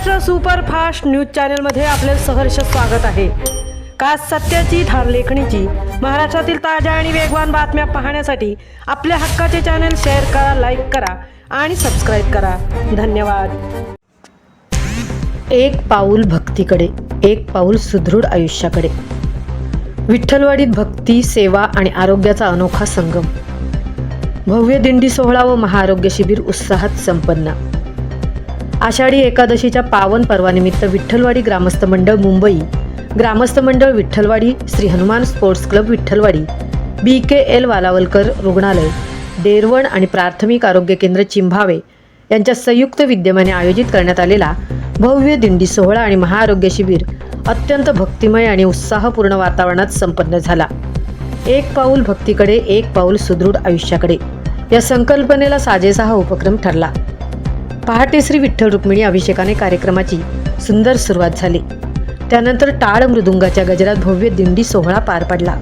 Maharashtra superfast news चॅनलमध्ये आपले सहर्ष स्वागत आहे। खास सत्याची ठार लेखणीची महाराष्ट्रातील ताज्या आणि वेगवान बातम्या पाहण्यासाठी आपल्या हक्काचे चॅनल शेअर करा, लाईक करा आणि सबस्क्राइब करा। धन्यवाद। एक पाऊल भक्तीकडे, एक पाऊल सुदृढ आयुष्याकडे। विठ्ठलवाडीत भक्ती, सेवा आणि आरोग्याचा अनोखा संगम। भव्य दिंडी सोहळा व महाआरोग्य शिबिर उत्साहात संपन्न। आषाढी एकादशीच्या पावन पर्वानिमित्त विठ्ठलवाडी ग्रामस्थ मंडळ मुंबई, ग्रामस्थ मंडळ Vitthalwadi, Shri Hanuman sports club Vitthalwadi, BKL Walawalkar रुग्णालय, डेरवण आणि प्राथमिक आरोग्य केंद्र चिंभावे यांच्या संयुक्त विद्यमाने आयोजित करण्यात आलेला भव्य दिंडी सोहळा आणि महाआरोग्य शिबिर अत्यंत भक्तिमय आणि उत्साहपूर्ण वातावरणात संपन्न झाला। एक पाऊल भक्तीकडे, एक पाऊल सुदृढ आयुष्याकडे या संकल्पनेला साजेसा हा उपक्रम ठरला। पहाटे श्री विठ्ठल रुक्मिणी अभिषेकाने कार्यक्रमाची सुंदर सुरुवात झाली। त्यानंतर टाळ मृदुंगाच्या गजरात भव्य दिंडी सोहळा पार पडला।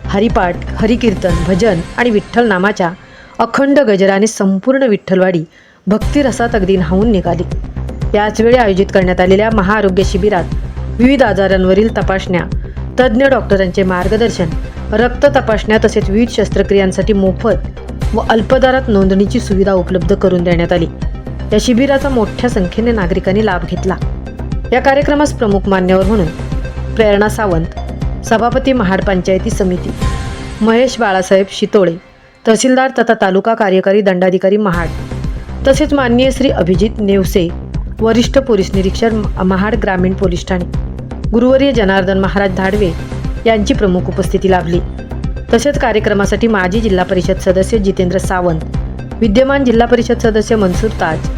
हरिपाठ, हरिकीर्तन, भजन आणि विठ्ठल नामाच्या अखंड गजराने संपूर्ण विठ्ठलवाडी भक्तिरसात अगदी न्हाऊन निघाली। याचवेळी आयोजित करण्यात आलेल्या महाआरोग्य शिबिरात विविध आजारांवरील तपासण्या, तज्ज्ञ डॉक्टरांचे मार्गदर्शन, रक्त तपासण्या तसेच विविध शस्त्रक्रियांसाठी मोफत व अल्पदरात नोंदणीची सुविधा उपलब्ध करून देण्यात आली। या शिबिराचा मोठ्या संख्येने नागरिकांनी लाभ घेतला। या कार्यक्रमास प्रमुख मान्यवर म्हणून प्रेरणा सावंत, सभापती महाड पंचायती समिती, महेश बाळासाहेब शितोळे, तहसीलदार तथा तालुका कार्यकारी दंडाधिकारी महाड, तसेच माननीय श्री अभिजित नेवसे, वरिष्ठ पोलीस निरीक्षक महाड ग्रामीण पोलीस ठाणे, गुरुवर्य जनार्दन महाराज धाडवे यांची प्रमुख उपस्थिती लाभली। तसेच कार्यक्रमासाठी माजी जिल्हा परिषद सदस्य जितेंद्र सावंत, विद्यमान जिल्हा परिषद सदस्य मनसूर ताज,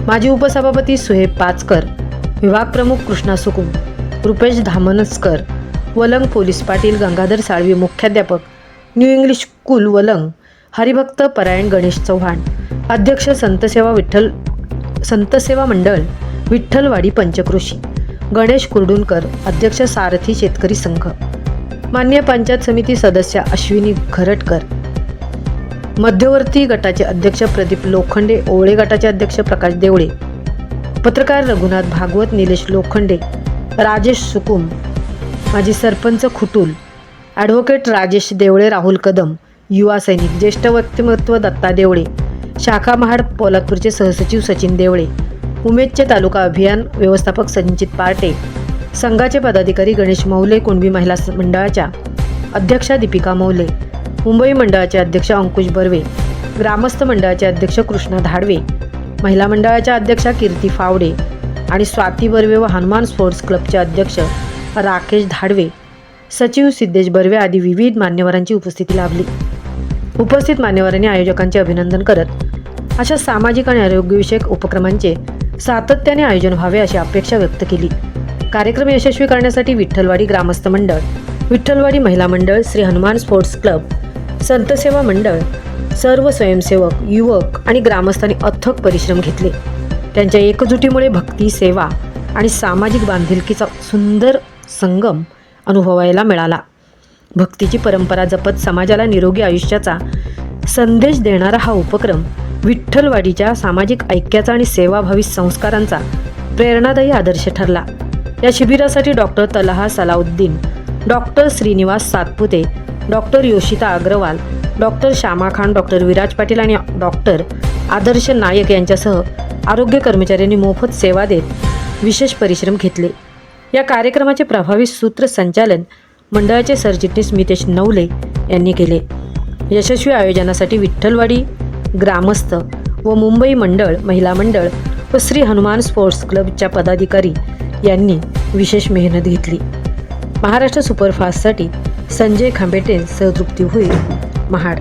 माजी उपसभापती सुहेब पाचकर, विभाग प्रमुख कृष्णा सुकुम, रुपेश धामनस्कर, वलंग पोलीस पाटील गंगाधर साळवी, मुख्याध्यापक न्यू इंग्लिश स्कूल वलंग हरिभक्त परायण गणेश चव्हाण, अध्यक्ष संतसेवा मंडळ विठ्ठलवाडी पंचक्रोशी गणेश कुर्डुनकर, अध्यक्ष सारथी शेतकरी संघ, मान्य पंचायत समिती सदस्य अश्विनी घरटकर, मध्यवर्ती गटाचे अध्यक्ष प्रदीप लोखंडे, ओळे गटाचे अध्यक्ष प्रकाश देवळे, पत्रकार रघुनाथ भागवत, निलेश लोखंडे, राजेश सुकुम, माजी सरपंच खुटूल, ॲडव्होकेट राजेश देवळे, राहुल कदम, युवा सैनिक, ज्येष्ठ व्यक्तिमत्व दत्ता देवळे, शाखा महाड पोलादपूरचे सहसचिव सचिन देवळे, उमेदचे तालुका अभियान व्यवस्थापक संचित पार्टे, संघाचे पदाधिकारी गणेश मौले, कुणबी महिला मंडळाच्या अध्यक्षा दीपिका मौले, मुंबई मंडळाचे अध्यक्ष अंकुश बर्वे, ग्रामस्थ मंडळाचे अध्यक्ष कृष्णा धाडवे, महिला मंडळाच्या अध्यक्षा कीर्ती फावडे आणि स्वाती बर्वे व हनुमान स्पोर्ट्स क्लबचे अध्यक्ष राकेश धाडवे, सचिव सिद्धेश बर्वे आदी विविध मान्यवरांची उपस्थिती लाभली। उपस्थित मान्यवरांनी आयोजकांचे अभिनंदन करत अशा सामाजिक आणि आरोग्यविषयक उपक्रमांचे सातत्याने आयोजन व्हावे अशी अपेक्षा व्यक्त केली। कार्यक्रम यशस्वी करण्यासाठी विठ्ठलवाडी ग्रामस्थ मंडळ, विठ्ठलवाडी महिला मंडळ, श्री हनुमान स्पोर्ट्स क्लब, संतसेवा मंडळ, सर्व स्वयंसेवक, युवक आणि ग्रामस्थांनी अथक परिश्रम घेतले। त्यांच्या एकजुटीमुळे भक्ती, सेवा आणि सामाजिक बांधिलकीचा सुंदर संगम अनुभवायला मिळाला। भक्तीची परंपरा जपत समाजाला निरोगी आयुष्याचा संदेश देणारा हा उपक्रम विठ्ठलवाडीच्या सामाजिक ऐक्याचा आणि सेवाभावी संस्कारांचा प्रेरणादायी आदर्श ठरला। या शिबिरासाठी doctor Talha Salauddin, doctor Shrinivas Satpute, doctor Yoshita Agrawal, doctor Shyama Khan, doctor Viraj Patil आणि डॉक्टर आदर्श नायक यांच्यासह आरोग्य कर्मचाऱ्यांनी मोफत सेवा देत विशेष परिश्रम घेतले। या कार्यक्रमाचे प्रभावी सूत्रसंचालन मंडळाचे सरचिटणीस मितेश नवले यांनी केले। यशस्वी आयोजनासाठी विठ्ठलवाडी ग्रामस्थ व मुंबई मंडळ, महिला मंडळ व श्री हनुमान स्पोर्ट्स क्लबच्या पदाधिकारी यांनी विशेष मेहनत घेतली। महाराष्ट्र सुपरफास्टसाठी संजय खांबेटे, सहतृप्ती होईल, महाड।